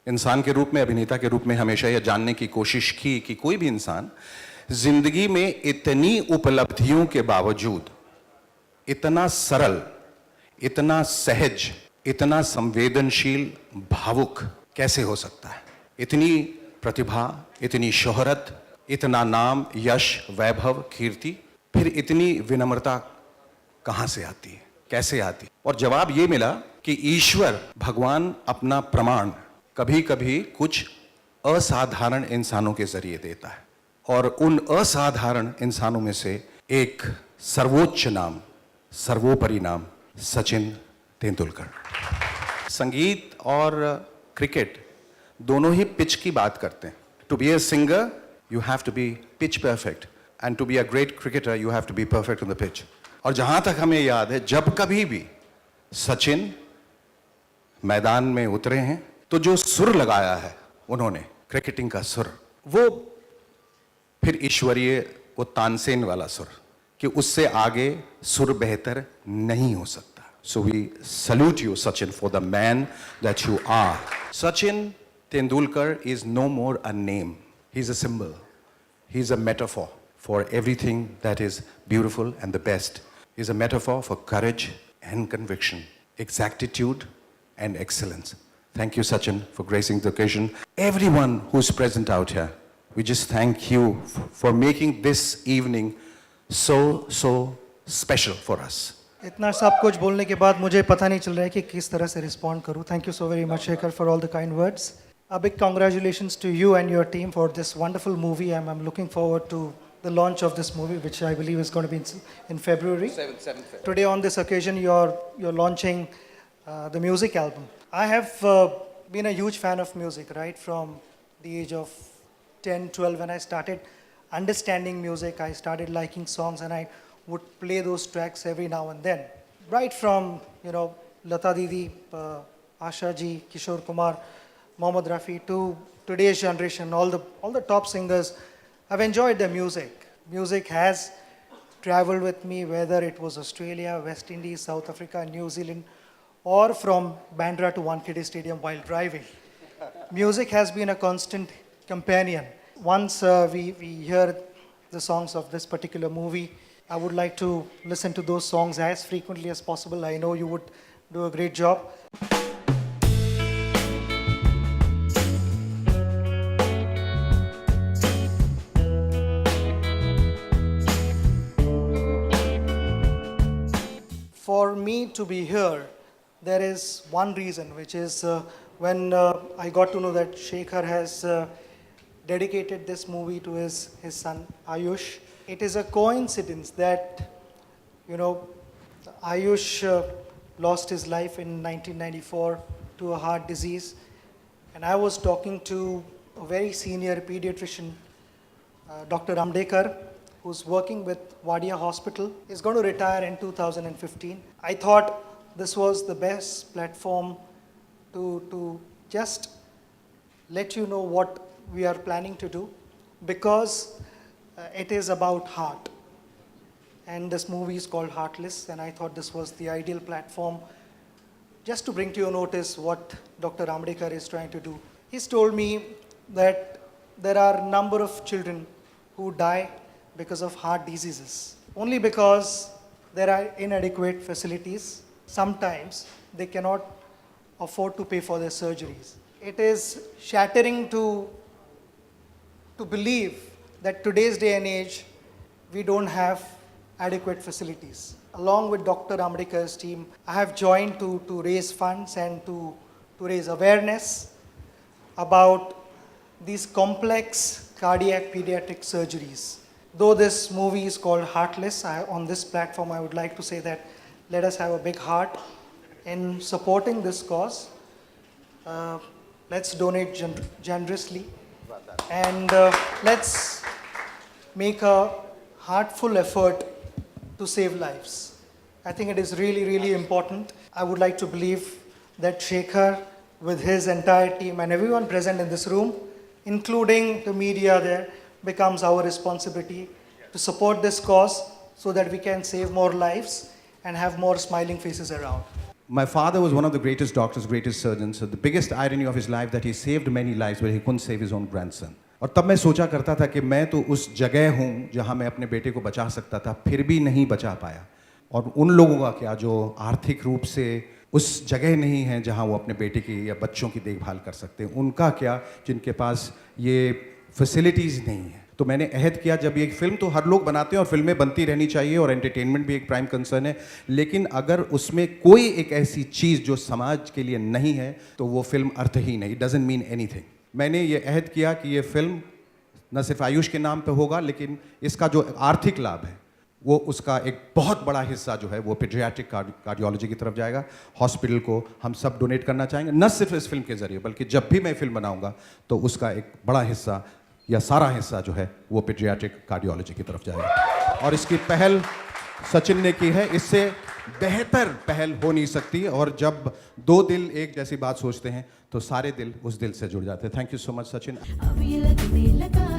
इंसान के रूप में, अभिनेता के रूप में हमेशा यह जानने की कोशिश की कि कोई भी इंसान जिंदगी में इतनी उपलब्धियों के बावजूद इतना सरल, इतना सहज, इतना संवेदनशील, भावुक कैसे हो सकता है। इतनी प्रतिभा, इतनी शोहरत, इतना नाम, यश, वैभव, कीर्ति, फिर इतनी विनम्रता कहां से आती है, कैसे आती है। और जवाब ये मिला कि ईश्वर भगवान अपना प्रमाण कभी कभी कुछ असाधारण इंसानों के जरिए देता है, और उन असाधारण इंसानों में से एक सर्वोच्च नाम, सर्वोपरि नाम सचिन तेंदुलकर। संगीत और क्रिकेट दोनों ही पिच की बात करते हैं। To be a singer you have to be pitch perfect, and to be a great cricketer you have to be perfect on the pitch. और जहां तक हमें याद है, जब कभी भी सचिन मैदान में उतरे हैं तो जो सुर लगाया है उन्होंने, क्रिकेटिंग का सुर, वो फिर ईश्वरीय, वो तानसेन वाला सुर, कि उससे आगे सुर बेहतर नहीं हो सकता। So we salute you, Sachin, for the man that you are. Sachin Tendulkar is no more a name. He's a symbol. He's a metaphor for everything that is beautiful and the best. He's a metaphor for courage and conviction, exactitude and excellence. Thank you, Sachin, for gracing the occasion. Everyone who's present out here, we just thank you for making this evening so special for us. इतना सब कुछ बोलने के बाद मुझे पता नहीं चल रहा है कि किस तरह से रिस्पॉन्ड करूं. Thank you so very much Shekhar for all the kind words. A big congratulations to you and your team for this wonderful movie. I'm looking forward to the launch of this movie, which I believe is going to be in February. 7th February. Today on this occasion, you're launching the music album. I have been a huge fan of music, right from the age of 10, 12 when I started understanding music. I started liking songs and I would play those tracks every now and then. Right from, Lata Didi, Asha Ji, Kishore Kumar, Mohammad Rafi to today's generation, all the top singers, I've enjoyed their music. Music has traveled with me, whether it was Australia, West Indies, South Africa, New Zealand, or from Bandra to Wankhede Stadium while driving. Music has been a constant companion. Once we hear the songs of this particular movie, I would like to listen to those songs as frequently as possible. I know you would do a great job. For me to be here, there is one reason, which is when I got to know that Shekhar has dedicated this movie to his son Ayush. It is a coincidence that, Ayush lost his life in 1994 to a heart disease. And I was talking to a very senior pediatrician, Dr. Amdekar, who's working with Wadia Hospital. He's going to retire in 2015. I thought this was the best platform to just let you know what we are planning to do, because it is about heart. And this movie is called Heartless, and I thought this was the ideal platform just to bring to your notice what Dr. Amdekar is trying to do. He's told me that there are a number of children who die because of heart diseases, only because there are inadequate facilities. Sometimes they cannot afford to pay for their surgeries. It is shattering to believe that today's day and age, we don't have adequate facilities. Along with Dr. Amdekar's team, I have joined to raise funds and to raise awareness about these complex cardiac pediatric surgeries. Though this movie is called Heartless, on this platform I would like to say that let us have a big heart in supporting this cause. Let's donate generously, and let's make a heartful effort to save lives. I think it is really, really important. I would like to believe that Shekhar, with his entire team and everyone present in this room, including the media there, becomes our responsibility to support this cause so that we can save more lives and have more smiling faces around. My father was one of the greatest doctors, greatest surgeons. So the biggest irony of his life that he saved many lives, but he couldn't save his own grandson. और तब मैं सोचा करता था कि मैं तो उस जगह हूँ जहाँ मैं अपने बेटे को बचा सकता था, फिर भी नहीं बचा पाया। और उन लोगों का क्या जो आर्थिक रूप से उस जगह नहीं है जहाँ वो अपने बेटे की या बच्चों की देखभाल कर सकते हैं, उनका क्या जिनके पास ये फैसिलिटीज़ नहीं है। तो मैंने अहद किया, जब ये फिल्म तो हर लोग बनाते हैं और फिल्में बनती रहनी चाहिए और एंटरटेनमेंट भी एक प्राइम कंसर्न है, लेकिन अगर उसमें कोई एक ऐसी चीज़ जो समाज के लिए नहीं है तो वो फिल्म अर्थहीन है, इट डजंट मीन एनीथिंग। मैंने ये अहद किया कि ये फिल्म न सिर्फ आयुष के नाम पे होगा, लेकिन इसका जो आर्थिक लाभ है वो उसका एक बहुत बड़ा हिस्सा जो है वो पीडियाट्रिक कार्डियोलॉजी की तरफ जाएगा। हॉस्पिटल को हम सब डोनेट करना चाहेंगे, न सिर्फ इस फिल्म के ज़रिए बल्कि जब भी मैं फिल्म बनाऊंगा तो उसका एक बड़ा हिस्सा या सारा हिस्सा जो है वो पीडियाट्रिक कार्डियोलॉजी की तरफ जाएगा। और इसकी पहल सचिन ने की है, इससे बेहतर पहल हो नहीं सकती। और जब दो दिल एक जैसी बात सोचते हैं तो सारे दिल उस दिल से जुड़ जाते हैं। Thank you so much Sachin. अब ये लगने लगा